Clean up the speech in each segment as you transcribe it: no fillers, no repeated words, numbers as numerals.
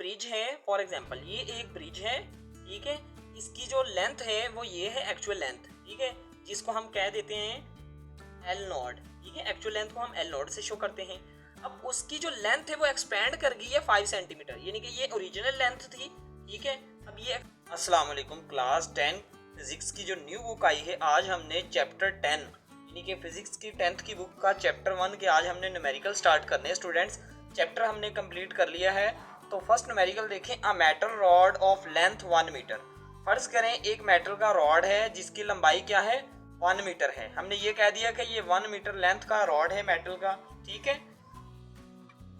Bridge है, for example ये एक ब्रिज है, ठीक है। इसकी जो लेंथ है वो ये है एक्चुअल लेंथ, ठीक है, जिसको हम कह देते हैं एल नॉट, ठीक है। एक्चुअल लेंथ को हम एल नॉट से शो करते हैं। अब उसकी जो लेंथ है वो एक्सपेंड कर गई है 5 सेंटीमीटर, यानी कि ये ओरिजिनल लेंथ थी, ठीक है। अब ये अस्सलाम वालेकुम, क्लास 10 फिजिक्स की जो न्यू बुक आई है, आज हमने चैप्टर 10 यानी कि फिजिक्स की 10th की बुक का चैप्टर 1 के आज हमने न्यूमेरिकल स्टार्ट करने हैं स्टूडेंट्स। चैप्टर हमने कंप्लीट कर लिया है। तो फर्स्ट न्यूमेरिकल देखें, a metal rod of length 1 metre. फर्ज करें एक मेटल का रॉड है जिसकी लंबाई क्या है, 1 मीटर है। हमने ये कह दिया कि ये 1 मीटर लेंथ का रॉड है मेटल का, ठीक है।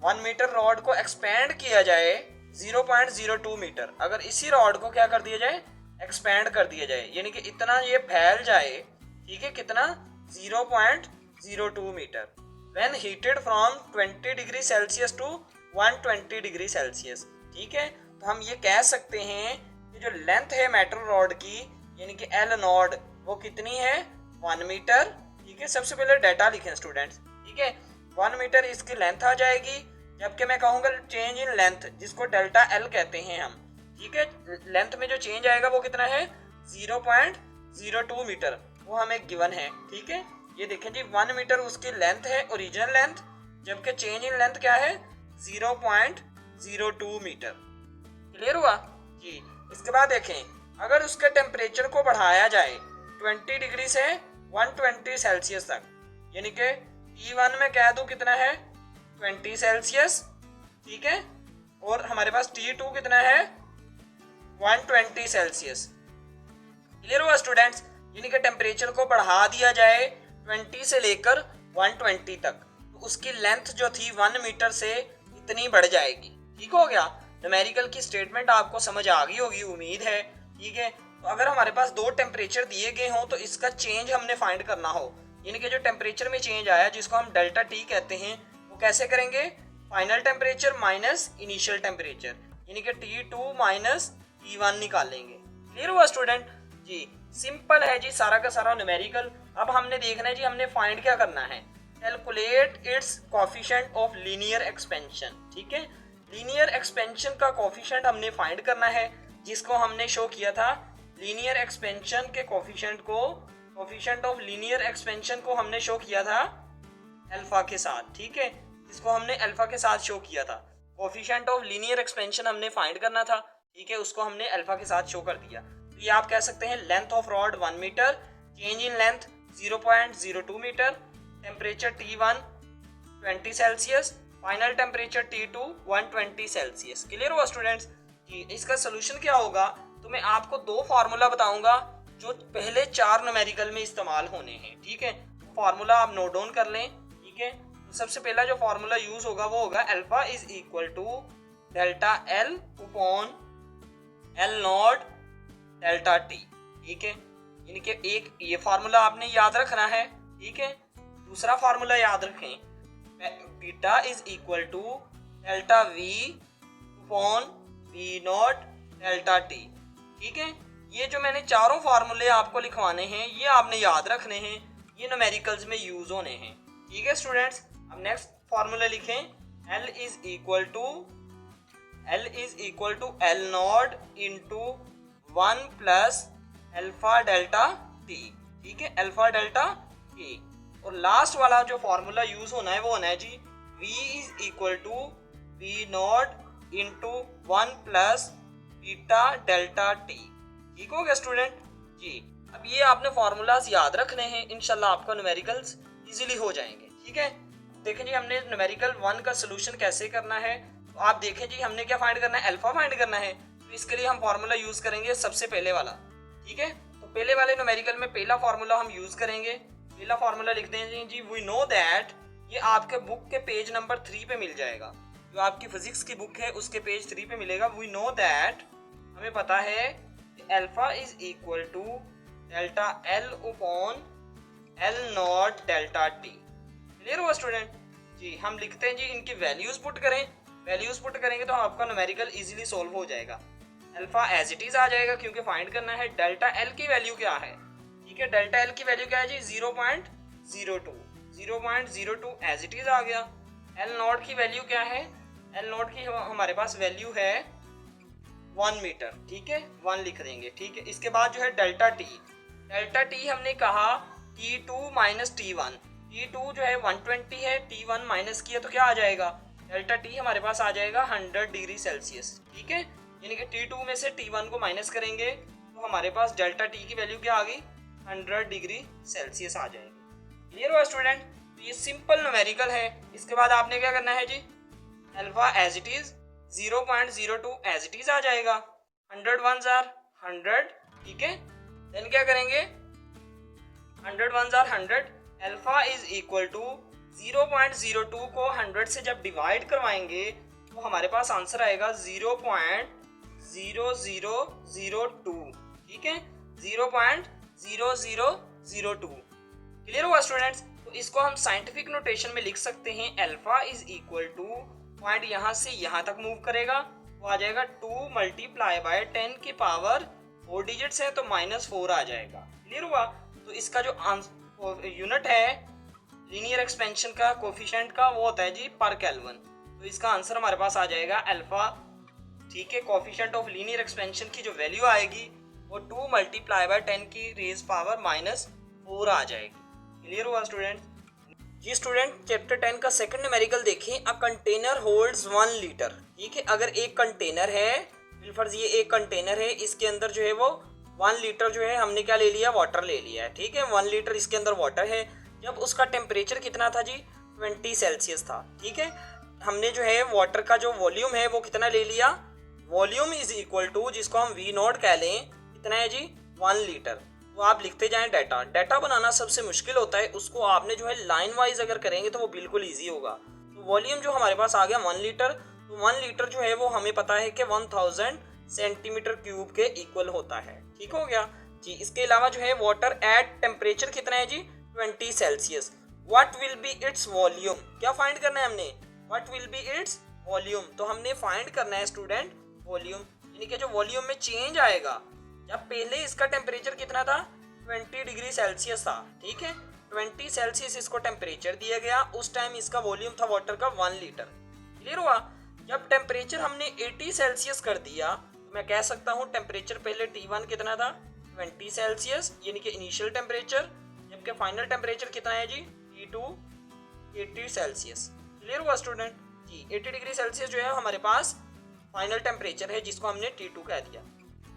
1 मीटर रॉड को एक्सपेंड किया जाए 0.02 मीटर। अगर इसी रॉड को क्या कर दिया जाए, एक्सपेंड कर दिया जाए, यानी कि इतना ये फैल जाए, ठीक है, कितना 0.02 मीटर। When heated from 20 degree Celsius to 120 degree Celsius, ठीक है। तो हम ये कह सकते हैं कि जो लेंथ है मेटल रॉड की, यानी कि एल नॉट, वो कितनी है, 1 मीटर, ठीक है। सबसे पहले डाटा लिखें स्टूडेंट्स, ठीक है। 1 मीटर इसकी लेंथ आ जाएगी, जबकि मैं कहूँगा चेंज इन लेंथ, जिसको डेल्टा एल कहते हैं हम, ठीक है। लेंथ में जो चेंज आएगा वो कितना है, 0.02 मीटर, वो हमें गिवन है, ठीक है। ये देखें जी, 1 मीटर उसकी लेंथ है, ओरिजिनल लेंथ, जबकि चेंज इन लेंथ क्या है, 0.02 मीटर। क्लियर हुआ जी। इसके बाद देखें, अगर उसके टेम्परेचर को बढ़ाया जाए 20 डिग्री से 120 सेल्सियस तक, यानी कि T1 में कह दूं कितना है, 20 सेल्सियस, ठीक है, और हमारे पास T2 कितना है, 120 सेल्सियस। क्लियर हुआ स्टूडेंट्स। यानी कि टेम्परेचर को बढ़ा दिया जाए 20 से लेकर 120 तक, तो उसकी लेंथ जो थी 1 मीटर से इतनी बढ़ जाएगी, ठीक हो गया। न्यूमेरिकल की स्टेटमेंट आपको समझ आ गई होगी, उम्मीद है, ठीक है। तो अगर हमारे पास दो टेम्परेचर दिए गए हों तो इसका चेंज हमने फाइंड करना हो, यानी कि जो टेम्परेचर में चेंज आया जिसको हम डेल्टा टी कहते हैं, वो कैसे करेंगे, final temperature minus initial temperature, यानी कि T2 माइनस T1 निकालेंगे। क्लियर हुआ स्टूडेंट जी। सिंपल है जी सारा का सारा न्यूमेरिकल। अब हमने देखना है जी, हमने फाइंड क्या करना है, calculate its coefficient of linear expansion, ठीक है। लीनियर एक्सपेंशन का कोफिशिएंट हमने फाइंड करना है, जिसको हमने शो किया था लीनियर एक्सपेंशन के कोफिशिएंट को, कोफिशिएंट ऑफ लीनियर एक्सपेंशन को हमने शो किया था अल्फा के साथ, ठीक है, इसको हमने अल्फा के साथ शो किया था। कोफिशिएंट ऑफ लीनियर एक्सपेंशन हमने फाइंड करना था, ठीक है, उसको हमने अल्फा के साथ शो कर दिया। तो ये आप कह सकते हैं length of rod 1 metre, change in length 0.02 metre, temperature T1 20 Celsius, final temperature T2 120 Celsius. Clear हुआ स्टूडेंट्स कि इसका सोल्यूशन क्या होगा। तो मैं आपको दो फार्मूला बताऊंगा जो पहले 4 न्यूमेरिकल में इस्तेमाल होने हैं, ठीक है। फार्मूला आप नोट डाउन कर लें, ठीक है। तो सबसे पहला जो फार्मूला यूज होगा वो होगा alpha is equal to delta L upon L not delta T, ठीक है। यानी कि एक ये फार्मूला आपने याद रखना है, ठीक है। दूसरा फार्मूला याद रखें, beta is equal to delta V upon V not delta T, ठीक है। ये जो मैंने चारों फार्मूले आपको लिखवाने हैं ये आपने याद रखने हैं, ये न्यूमेरिकल्स में यूज होने हैं, ठीक है स्टूडेंट्स। अब नेक्स्ट फार्मूला लिखें, L is equal to L not into 1 plus alpha delta T, ठीक है, अल्फा डेल्टा टी। और लास्ट वाला जो फार्मूला यूज होना है वो होना है जी V is equal to V not into 1 plus beta delta T, ठीक हो गया स्टूडेंट जी। अब ये आपने फार्मूलाज याद रखने हैं, इंशाल्लाह आपका न्यूमेरिकल्स इजीली हो जाएंगे, ठीक है। देखें जी हमने न्यूमेरिकल 1 का सोल्यूशन कैसे करना है, तो आप देखें जी हमने क्या फाइंड करना है, अल्फा फाइंड करना है। तो इसके लिए हम फार्मूला यूज करेंगे सबसे पहले वाला, ठीक है। तो पहले वाले न्यूमेरिकल में पहला फार्मूला हम यूज करेंगे। पहला फार्मूला लिखते हैं जी, वी नो दैट, ये आपके बुक के पेज नंबर 3 पे मिल जाएगा, जो आपकी फिजिक्स की बुक है उसके पेज 3 पे मिलेगा। वी नो दैट, हमें पता है alpha is equal to delta L upon L not delta T. Clear हुआ स्टूडेंट जी। हम लिखते हैं जी, इनकी वैल्यूज पुट करें, वैल्यूज पुट करेंगे तो आपका न्यूमेरिकल इजीली सॉल्व हो जाएगा। अल्फा एज इट इज आ जाएगा क्योंकफाइंड करना है डेल्टा एल की वैल्यू क्या है, ठीक है। डेल्टा एल की वैल्यू क्या है जी, 0.02 एज इट इज आ गया। एल नॉट की वैल्यू क्या है, एल नॉट की हमारे पास वैल्यू है 1 मीटर, ठीक है, 1 लिख देंगे, ठीक है। इसके बाद जो है डेल्टा टी हमने कहा T2 माइनस T1, T2 जो है 120 है, T1 माइनस किया तो क्या आ जाएगा, डेल्टा टी हमारे पास आ जाएगा 100 डिग्री सेल्सियस, ठीक है। यानी कि T2 में से T1 को माइनस करेंगे तो हमारे पास डेल्टा टी की वैल्यू क्या आ गई, 100 डिग्री सेल्सियस आ जाएगी। क्लियर हुआ स्टूडेंट? तो ये सिंपल न्यूमेरिकल है। इसके बाद आपने क्या करना है जी, alpha as it is 0.02 as it is आ जाएगा, 100 1s आर 100, ठीक है। देन क्या करेंगे, 100 1s are 100, alpha is equal to 0.02 को 100 से जब डिवाइड करवाएंगे तो हमारे पास आंसर आएगा 0.0002, ठीक है, 0.0002। क्लियर हुआ स्टूडेंट्स? तो इसको हम साइंटिफिक नोटेशन में लिख सकते हैं, alpha is equal two point यहाँ से यहाँ तक मूव करेगा तो आ जाएगा 2 मल्टीप्लाई बाय 10 की पावर 4 डिजिट्स है तो -4 आ जाएगा। क्लियर हुआ? तो इसका जो यूनिट है लीनियर एक्सपेंशन का कोफिशिएंट का वो होता है जी पर केल्विन। तो इसका आंसर हमारे पास आ जाएगा अल्फा, ठीक है। कोफिशिएंट ऑफ लीनियर एक्सपेंशन की जो वैल्यू आएगी वो 2 मल्टीप्लाई बाय 10 की रेज पावर -4 आ जाएगी। क्लियर हुआ स्टूडेंट? जी स्टूडेंट, चैप्टर 10 का सेकंड न्यूमेरिकल देखें। अ कंटेनर होल्ड्स 1 लीटर, ठीक है। अगर एक कंटेनर है, बिलफर्ज ये एक कंटेनर है, इसके अंदर जो है वो 1 लीटर जो है हमने क्या ले लिया, वाटर ले लिया है, ठीक है। 1 लीटर इसके अंदर वाटर है। जब उसका टेम्परेचर कितना था जी, 20 सेल्सियस था, ठीक है। हमने जो है वाटर का जो वॉल्यूम है वो कितना ले लिया, वॉल्यूम इज इक्वल टू, जिसको हम वी नॉट कह लें, कितना है जी, 1 लीटर। तो आप लिखते जाएं डाटा बनाना सबसे मुश्किल होता है, उसको आपने जो है लाइन वाइज अगर करेंगे तो वो बिल्कुल ईजी होगा। तो वॉल्यूम जो हमारे पास आ गया 1 लीटर, तो 1 लीटर जो है वो हमें पता है कि 1000 सेंटीमीटर क्यूब के इक्वल होता है, ठीक हो गया जी। इसके अलावा जो है वाटर एट टेम्परेचर कितना है जी, 20 Celsius. What will be its volume, क्या फाइंड करना है हमने, what will be its volume. तो हमने फाइंड करना है स्टूडेंट वॉल्यूम, यानी कि जो वॉल्यूम में चेंज आएगा, जब पहले इसका टेम्परेचर कितना था, 20 डिग्री सेल्सियस था, ठीक है। 20 सेल्सियस इसको टेम्परेचर दिया गया, उस टाइम इसका वॉल्यूम था वाटर का 1 लीटर। क्लियर हुआ? जब टेम्परेचर हमने 80 सेल्सियस कर दिया तो मैं कह सकता हूँ टेम्परेचर पहले T1 कितना था, 20 सेल्सियस, यानी कि इनिशियल टेम्परेचर, जबकि फाइनल टेम्परेचर कितना है जी, T2 80 सेल्सियस। क्लियर हुआ स्टूडेंट जी? 80 डिग्री सेल्सियस जो है हमारे पास फाइनल टेम्परेचर है, जिसको हमने T2 कह दिया।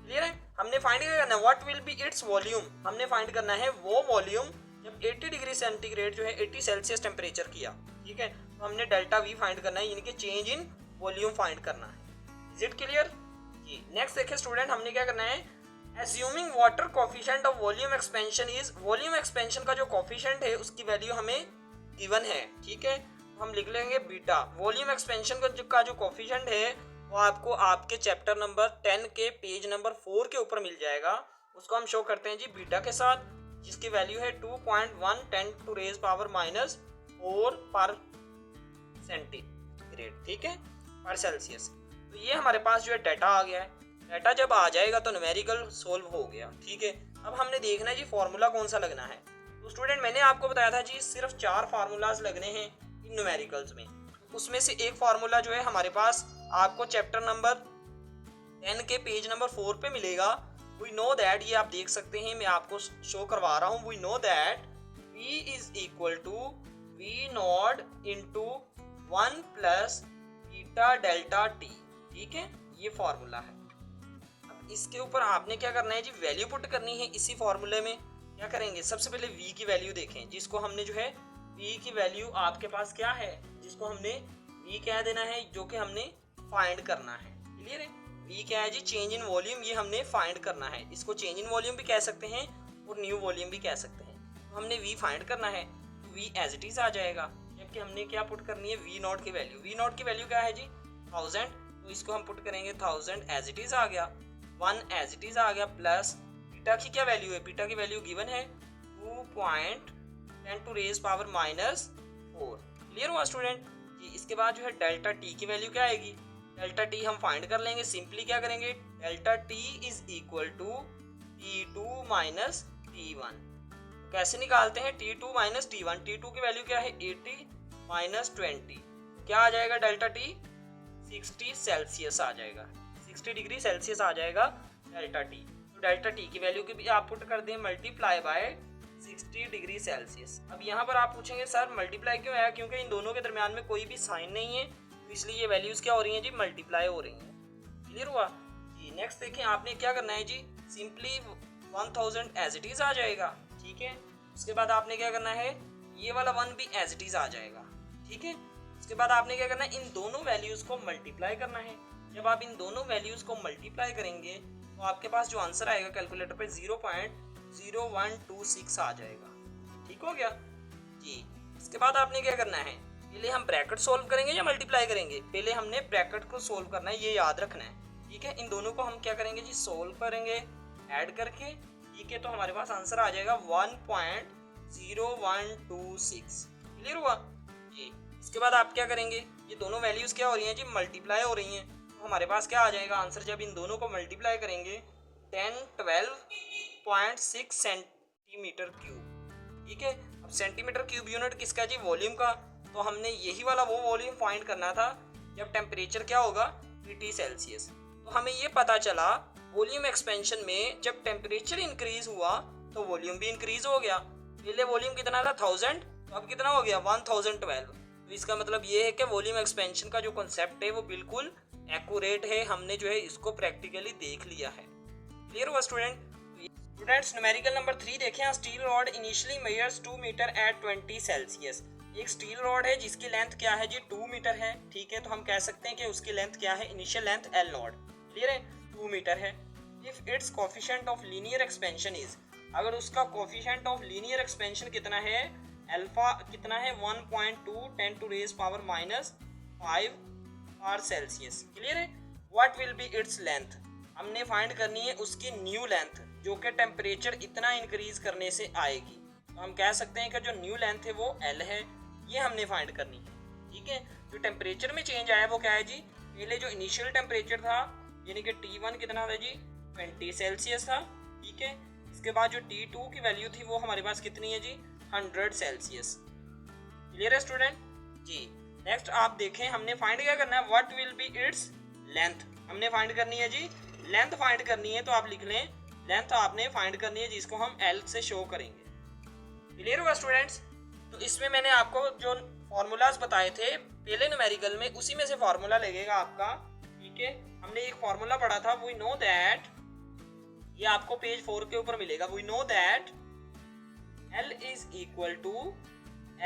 क्लियर है? हमने फाइंड करना है what will be its volume, हमने फाइंड करना है वो वॉल्यूम जब 80 डिग्री सेंटीग्रेड जो है 80 सेल्सियस टेम्परेचर किया, ठीक है। तो हमने डेल्टा वी फाइंड करना है, यानी कि चेंज इन वॉल्यूम फाइंड करना है। इज इट क्लियर जी? नेक्स्ट देखिए स्टूडेंट, हमने क्या करना है, assuming water coefficient of volume expansion is, volume expansion का जो कोफिशिएंट है उसकी वैल्यू हमें गिवन है, ठीक है। तो हम लिख लेंगे बीटा। वॉल्यूम एक्सपेंशन का जो कोफिशिएंट है वो आपको आपके चैप्टर नंबर 10 के पेज नंबर 4 के ऊपर मिल जाएगा। उसको हम शो करते हैं जी बीटा के साथ, जिसकी वैल्यू है 2.110 टू रेज पावर -4 पर सेंटीग्रेड, ठीक है, पर सेल्सियस। तो ये हमारे पास जो है डाटा आ गया है। डाटा जब आ जाएगा तो न्यूमेरिकल सोल्व हो गया, ठीक है। अब हमने देखना है जी फॉर्मूला कौन सा लगना है। तो स्टूडेंट मैंने आपको बताया था जी सिर्फ 4 फार्मूलाज लगने हैं इन न्यूमेरिकल्स में। उसमें से एक फार्मूला जो है हमारे पास आपको चैप्टर नंबर 10 के पेज नंबर 4 पे मिलेगा। वी नो दैट, ये आप देख सकते हैं, मैं आपको शो करवा रहा हूँ। We know that V is equal to V not into 1 plus beta delta T, ठीक है, ये फॉर्मूला है। अब इसके ऊपर आपने क्या करना है जी, वैल्यू पुट करनी है। इसी फॉर्मूले में क्या करेंगे, सबसे पहले V की वैल्यू देखें, जिसको हमने जो है V की वैल्यू आपके पास क्या है, जिसको हमने V कह देना है, जो कि हमने फाइंड करना है। क्लियर है? V क्या है जी, चेंज इन वॉल्यूम, ये हमने फाइंड करना है। इसको चेंज इन वॉल्यूम भी कह सकते हैं और न्यू वॉल्यूम भी कह सकते हैं। तो हमने V फाइंड करना है, तो V एज इट इज आ जाएगा, जबकि हमने क्या पुट करनी है, V नॉट की वैल्यू। V नॉट की वैल्यू क्या है जी, 1000, तो इसको हम पुट करेंगे 1000 एज इट इज आ गया, 1 एज इट इज आ गया, प्लस बीटा की क्या वैल्यू है, बीटा की वैल्यू गिवन है 2.10 टू रेज पावर -4। क्लियर हुआ स्टूडेंट जी? इसके बाद जो है डेल्टा टी की वैल्यू क्या आएगी, डेल्टा टी हम फाइंड कर लेंगे। सिंपली क्या करेंगे, delta T is equal to T2 minus T1। तो कैसे निकालते हैं, T2 माइनस T1। T2 की वैल्यू क्या है, 80 माइनस 20, क्या आ जाएगा डेल्टा टी, 60 सेल्सियस आ जाएगा, 60 डिग्री सेल्सियस आ जाएगा डेल्टा टी। तो डेल्टा टी की वैल्यू की भी आप पुट कर दें मल्टीप्लाई बाय 60 डिग्री सेल्सियस। अब यहाँ पर आप पूछेंगे सर मल्टीप्लाई क्यों आया, क्योंकि इन दोनों के दरमियान में कोई भी साइन नहीं है, तो इसलिए ये वैल्यूज क्या हो रही हैं जी, मल्टीप्लाई हो रही हैं। क्लियर हुआ जी। नेक्स्ट देखें, आपने क्या करना है जी, सिंपली 1000 एज इट इज आ जाएगा, ठीक है। उसके बाद आपने क्या करना है, ये वाला 1 भी एज इट इज आ जाएगा, ठीक है। उसके बाद आपने क्या करना है, इन दोनों वैल्यूज को मल्टीप्लाई करना है। जब आप इन दोनों वैल्यूज को मल्टीप्लाई करेंगे तो आपके पास जो आंसर आएगा कैलकुलेटर पे 0.0126 आ जाएगा, ठीक हो गया जी। इसके बाद आपने क्या करना है, पहले हम ब्रैकेट सोल्व करेंगे या मल्टीप्लाई करेंगे, पहले हमने ब्रैकेट को सोल्व करना है, ये याद रखना है, ठीक है। इन दोनों को हम क्या करेंगे जी, सोल्व करेंगे ऐड करके, ठीक है। तो हमारे पास आंसर आ जाएगा 1.0126। क्लियर हुआ जी। इसके बाद आप क्या करेंगे, ये दोनों वैल्यूज क्या हो रही हैं जी, मल्टीप्लाई हो रही हैं, तो हमारे पास क्या आ जाएगा आंसर, जब इन दोनों को मल्टीप्लाई करेंगे 1012.6 सेंटीमीटर क्यूब, ठीक है। अब सेंटीमीटर क्यूब यूनिट किसका जी, वॉल्यूम का। तो हमने यही वाला वो वॉल्यूम फाइंड करना था जब टेम्परेचर क्या होगा 80 सेल्सियस। तो हमें ये पता चला वॉल्यूम एक्सपेंशन में जब टेम्परेचर इंक्रीज हुआ तो वॉल्यूम भी इंक्रीज हो गया। पहले वॉल्यूम कितना था 1000, तो अब कितना हो गया 1012। तो इसका मतलब ये है कि वॉल्यूम एक्सपेंशन का जो कॉन्सेप्ट है वो बिल्कुल एक्यूरेट है, हमने जो है इसको प्रैक्टिकली देख लिया है। क्लियर हुआ स्टूडेंट्स। न्यूमेरिकल नंबर 3 देखें, steel rod initially measures 2 metre at 20 Celsius. एक स्टील रॉड है जिसकी लेंथ क्या है जी, 2 मीटर है, ठीक है। तो हम कह सकते हैं कि उसकी लेंथ क्या है, initial length L not, clear है, 2 मीटर है। If it's coefficient of linear expansion is, अगर उसका कोफिशिएंट ऑफ लीनियर एक्सपेंशन कितना है, अल्फा कितना है 1.2 10 टू रेज पावर -5 बार सेल्सियस, क्लियर है। What will be its length, हमने फाइंड करनी है उसकी न्यू लेंथ जो कि टेम्परेचर इतना इंक्रीज करने से आएगी। तो हम कह सकते हैं कि जो न्यू लेंथ है वो एल है, ये हमने फाइंड करनी है, ठीक है। जो टेम्परेचर में चेंज आया वो क्या है जी, पहले जो इनिशियल टेम्परेचर था यानी कि T1 कितना था जी 20 सेल्सियस था, ठीक है। इसके बाद जो T2 की वैल्यू थी वो हमारे पास कितनी है जी 100 सेल्सियस। क्लियर है स्टूडेंट जी। नेक्स्ट आप देखें, हमने फाइंड क्या करना है, what will be its length, हमने फाइंड करनी है जी लेंथ फाइंड करनी है। तो आप लिख लें लेंथ आपने फाइंड करनी है जिसको हम L से शो करेंगे। क्लियर हुआ स्टूडेंट्स। तो इसमें मैंने आपको जो फॉर्मूलाज बताए थे पहले न्यूमेरिकल में, उसी में से फॉर्मूला लगेगा आपका, ठीक है। हमने एक फॉर्मूला पढ़ा था, वी नो दैट, ये आपको पेज 4 के ऊपर मिलेगा, we know that L is equal to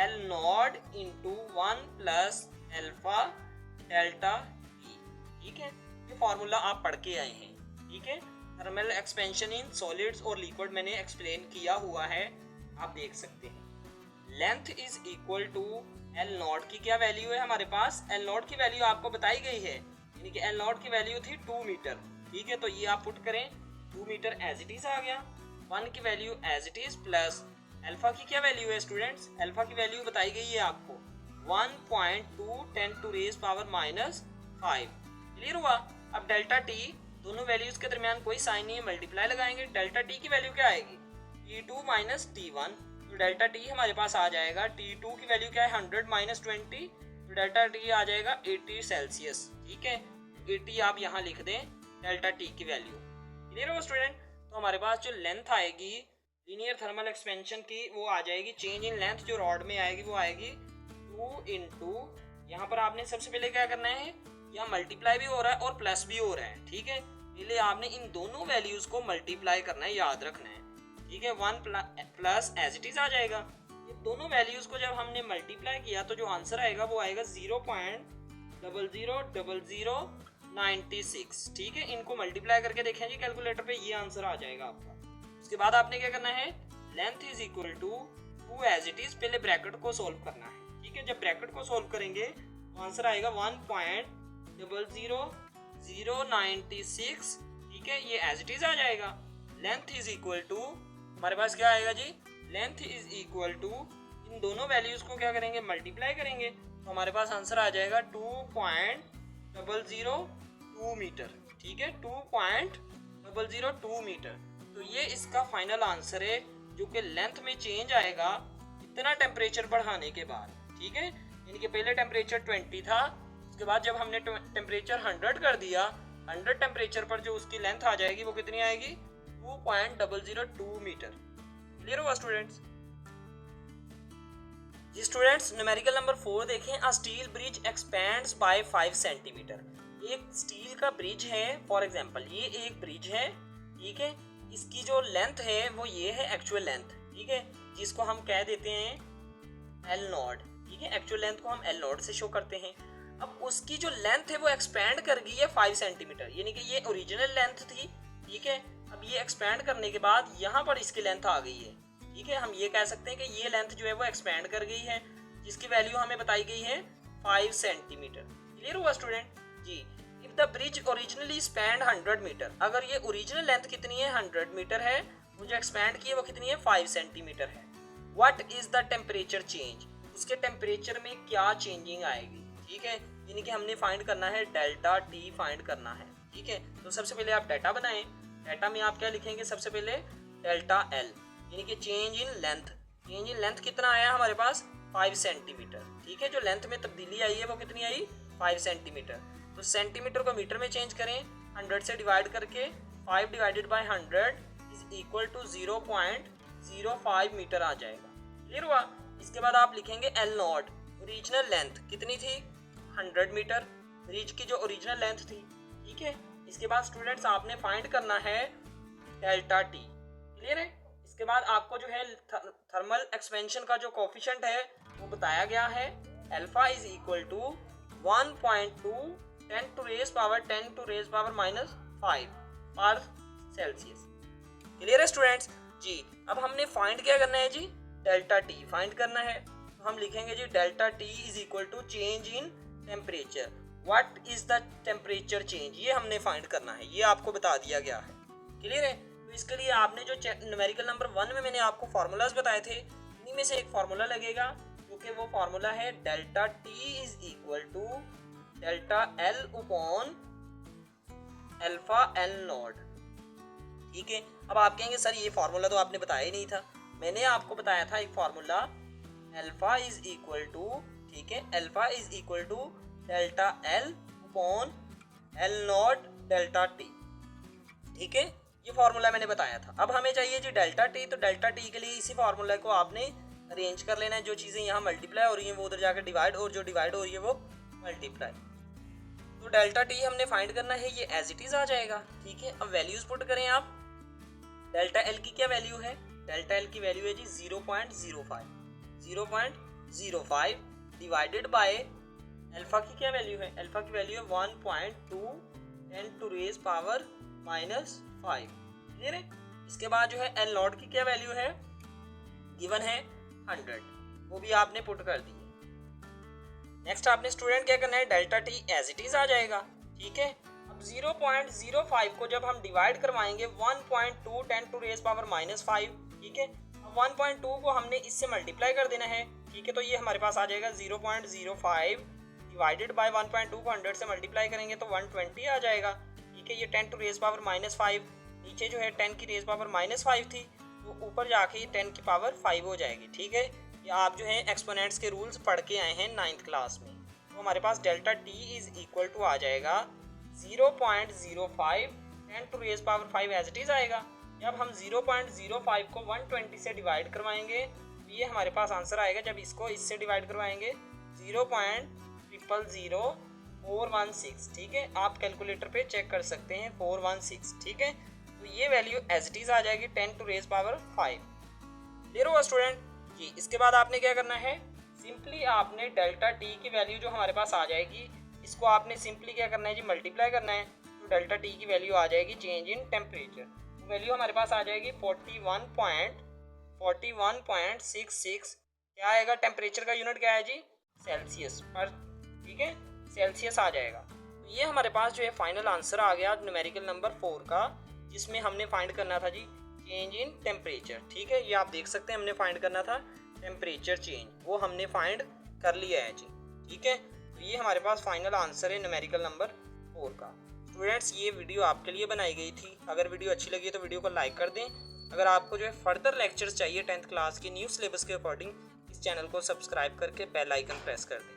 L not into 1 plus alpha delta E, ठीक है। ये फॉर्मूला आप पढ़ के आए हैं, ठीक है। थर्मल एक्सपेंशन इन सॉलिड्स और लिक्विड मैंने एक्सप्लेन किया हुआ है, आप देख सकते हैं। Length is equal to L not की क्या वैल्यू है हमारे पास, एल नॉट की वैल्यू आपको बताई गई है, यानी कि एल नॉट की वैल्यू थी 2 मीटर, ठीक है। तो ये आप पुट करें 2 मीटर एज इट इज आ गया, 1 की value as it is plus alpha की क्या वैल्यू है स्टूडेंट्स, अल्फा की वैल्यू बताई गई है आपको 1.2 10 टू रेज पावर -5। क्लियर हुआ। अब डेल्टा टी, दोनों वैल्यूज के दरमियान कोई साइन नहीं है, मल्टीप्लाई लगाएंगे, डेल्टा टी की वैल्यू क्या आएगी T2 माइनस T1, तो डेल्टा टी हमारे पास आ जाएगा, T2 की वैल्यू क्या है 100 माइनस 20, तो डेल्टा टी आ जाएगा 80 सेल्सियस, ठीक है। 80 आप यहाँ लिख दें डेल्टा टी की वैल्यू। क्लियर हो स्टूडेंट। तो हमारे पास जो लेंथ आएगी लीनियर थर्मल एक्सपेंशन की वो आ जाएगी, चेंज इन लेंथ जो रॉड में आएगी वो आएगी 2 इंटू, यहाँ पर आपने सबसे पहले क्या करना है, यहाँ मल्टीप्लाई भी हो रहा है और प्लस भी हो रहा है, ठीक है। पहले आपने इन दोनों वैल्यूज को मल्टीप्लाई करना है, याद रखना है, ठीक है। 1 प्लस एज इट इज आ जाएगा। ये दोनों वैल्यूज को जब हमने मल्टीप्लाई किया तो जो आंसर आएगा वो आएगा 0.000096, ठीक है। इनको मल्टीप्लाई करके देखें जी कैलकुलेटर पे, ये आंसर आ जाएगा आपका। उसके बाद आपने क्या करना है, length is equal to 2 as it is, पहले ब्रैकेट को सोल्व करना है, ठीक है। जब ब्रैकेट को सोल्व करेंगे तो आंसर आएगा 1.00096, ठीक है, ये एज इट इज आ जाएगा। लेंथ इज इक्वल टू हमारे पास क्या आएगा जी, लेंथ इज इक्वल टू इन दोनों वैल्यूज को क्या करेंगे मल्टीप्लाई करेंगे, तो हमारे पास आंसर आ जाएगा 2.002 मीटर, ठीक है, 2.002 मीटर। तो ये इसका फाइनल आंसर है जो कि लेंथ में चेंज आएगा इतना टेम्परेचर बढ़ाने के बाद, ठीक है। यानी कि पहले टेम्परेचर 20 था, उसके बाद जब हमने टेम्परेचर 100 कर दिया अंडर टेम्परेचर पर जो उसकी लेंथ आ जाएगी वो कितनी आएगी, 2.002 मीटर। क्लियर हुआ स्टूडेंट्स? जी स्टूडेंट्स, न्यूमेरिकल नंबर 4 देखें। A steel bridge expands by 5 centimetre. एक स्टील का ब्रिज है, फॉर एग्जांपल ये एक ब्रिज है, ठीक है। इसकी जो लेंथ है वो ये है एक्चुअल लेंथ, ठीक है, जिसको हम कह देते हैं एल नॉट, ठीक है। एक्चुअल लेंथ को हम एल नॉट से शो करते हैं। अब उसकी जो लेंथ है वो एक्सपैंड कर गई है 5 सेंटीमीटर, यानी कि ये ओरिजिनल लेंथ थी, ठीक है। अब ये एक्सपैंड करने के बाद यहाँ पर इसकी लेंथ आ गई है, ठीक है। हम ये कह सकते हैं कि ये लेंथ जो है वो एक्सपैंड कर गई है, जिसकी वैल्यू हमें बताई गई है 5 सेंटीमीटर। क्लियर हुआ स्टूडेंट जी? If the bridge originally spanned 100 metre, अगर ये ओरिजिनल लेंथ कितनी है 100 मीटर है, वो जो एक्सपैंड की है वो कितनी है 5 सेंटीमीटर है। What is the temperature change, उसके टेम्परेचर में क्या चेंजिंग आएगी, ठीक है। यानी कि हमने फाइंड करना है डेल्टा टी फाइंड करना है, ठीक है। तो सबसे पहले आप डाटा बनाएं। डाटा में आप क्या लिखेंगे, सबसे पहले डेल्टा एल, यानी कि change in length. Change in length कितना आया हमारे पास 5 सेंटीमीटर, ठीक है। जो लेंथ में तब्दीली आई है वो कितनी आई 5 सेंटीमीटर। तो सेंटीमीटर को मीटर में चेंज करें, 100 से डिवाइड करके 5 divided by 100 is equal to 0.05 metre आ जाएगा। क्लियर हुआ? इसके बाद आप लिखेंगे एल नॉट, ओरिजिनल लेंथ कितनी थी 100 मीटर, ब्रिज की जो ओरिजिनल लेंथ थी, ठीक है। इसके बाद स्टूडेंट्स आपने फाइंड करना है डेल्टा टी। क्लियर है? इसके बाद आपको जो है थर्मल एक्सपेंशन का जो कोफिशिएंट है वो बताया गया है, alpha is equal to 1.2 10 to raise power 10 to raise power -5 पर सेल्सियस। क्लियर है स्टूडेंट्स जी? अब हमने फाइंड क्या करना है जी, डेल्टा टी फाइंड करना है। तो हम लिखेंगे जी delta T is equal to change in temperature. What is the temperature change, ये हमने फाइंड करना है, ये आपको बता दिया गया है। क्लियर है? तो इसके लिए आपने जो न्यूमेरिकल नंबर 1 में मैंने आपको फार्मूलाज बताए थे, इन्हीं में से एक फार्मूला लगेगा, क्योंकि वो फार्मूला है delta T is equal to delta L upon alpha L not, ठीक है। अब आप कहेंगे सर ये फार्मूला तो आपने बताया ही नहीं था। मैंने आपको बताया था एक formula, alpha is equal to, ठीक है, alpha is equal to delta L upon L not delta T, ठीक है। ये फार्मूला मैंने बताया था। अब हमें चाहिए जी डेल्टा टी, तो डेल्टा टी के लिए इसी फार्मूला को आपने अरेंज कर लेना है। जो चीज़ें यहाँ मल्टीप्लाई हो रही हैं वो उधर जाकर डिवाइड, और जो डिवाइड हो रही है वो मल्टीप्लाई। तो डेल्टा टी हमने फाइंड करना है, ये एज इट इज आ जाएगा, ठीक है। अब वैल्यूज पुट करें आप। डेल्टा एल की क्या वैल्यू है, डेल्टा एल की वैल्यू है जी 0.05 डिवाइडेड बाय अल्फा की क्या वैल्यू है, अल्फा की वैल्यू है 1.2 10 to raise power -5। क्लियर है? इसके बाद जो है एल नॉट की क्या वैल्यू है, गिवन है 100, वो भी आपने पुट कर दी है। नेक्स्ट आपने स्टूडेंट क्या करना है, delta T as it is आ जाएगा, ठीक है। अब 0.05 को जब हम डिवाइड करवाएंगे 1.2 10 to raise power -5, ठीक है। अब 1.2 को हमने इससे मल्टीप्लाई कर देना है, ठीक है। तो ये हमारे पास आ जाएगा 0.05 डिवाइडेड बाय 1.2 को 100 से मल्टीप्लाई करेंगे तो 120 आ जाएगा, ठीक है। ये 10 to raise power -5, नीचे जो है 10 की रेज पावर -5 थी, तो ऊपर जाके ये 10 की पावर 5 हो जाएगी, ठीक है। ये आप जो है एक्सपोनेंट्स के रूल्स पढ़ के आए हैं 9th क्लास में। तो हमारे पास delta T is equal to आ जाएगा 0.05 10 to raise power 5 as it is आएगा। जब हम 0.05 को 120 से डिवाइड करवाएंगे तो ये हमारे पास आंसर आएगा। जब इसको इससे डिवाइड करवाएंगे 0.00416, ठीक है। आप कैलकुलेटर पे चेक कर सकते हैं 416, ठीक है। तो ये वैल्यू एज इट इज आ जाएगी 10 to raise power 5। क्लियर हुआ स्टूडेंट जी? इसके बाद आपने क्या करना है, सिंपली आपने डेल्टा टी की वैल्यू जो हमारे पास आ जाएगी, इसको आपने सिंपली क्या करना है जी, मल्टीप्लाई करना है। तो डेल्टा टी की वैल्यू आ जाएगी चेंज इन टेम्परेचर, वैल्यू हमारे पास आ जाएगी 41.66। क्या आएगा, टेम्परेचर का यूनिट क्या है जी, सेल्सियस पर, ठीक है, सेल्सियस आ जाएगा। तो ये हमारे पास जो है फाइनल आंसर आ गया न्यूमेरिकल नंबर 4 का, जिसमें हमने फाइंड करना था जी चेंज इन टेम्परेचर, ठीक है। ये आप देख सकते हैं हमने फाइंड करना था टेम्परेचर चेंज, वो हमने फाइंड कर लिया है जी, ठीक है। तो ये हमारे पास फाइनल आंसर है न्यूमेरिकल नंबर 4 का। स्टूडेंट्स ये वीडियो आपके लिए बनाई गई थी, अगर वीडियो अच्छी लगी तो वीडियो को लाइक कर दें। अगर आपको जो है फर्दर लेक्चर्स चाहिए 10th क्लास के न्यू सिलेबस के अकॉर्डिंग, इस चैनल को सब्सक्राइब करके बेल आइकन प्रेस कर दें।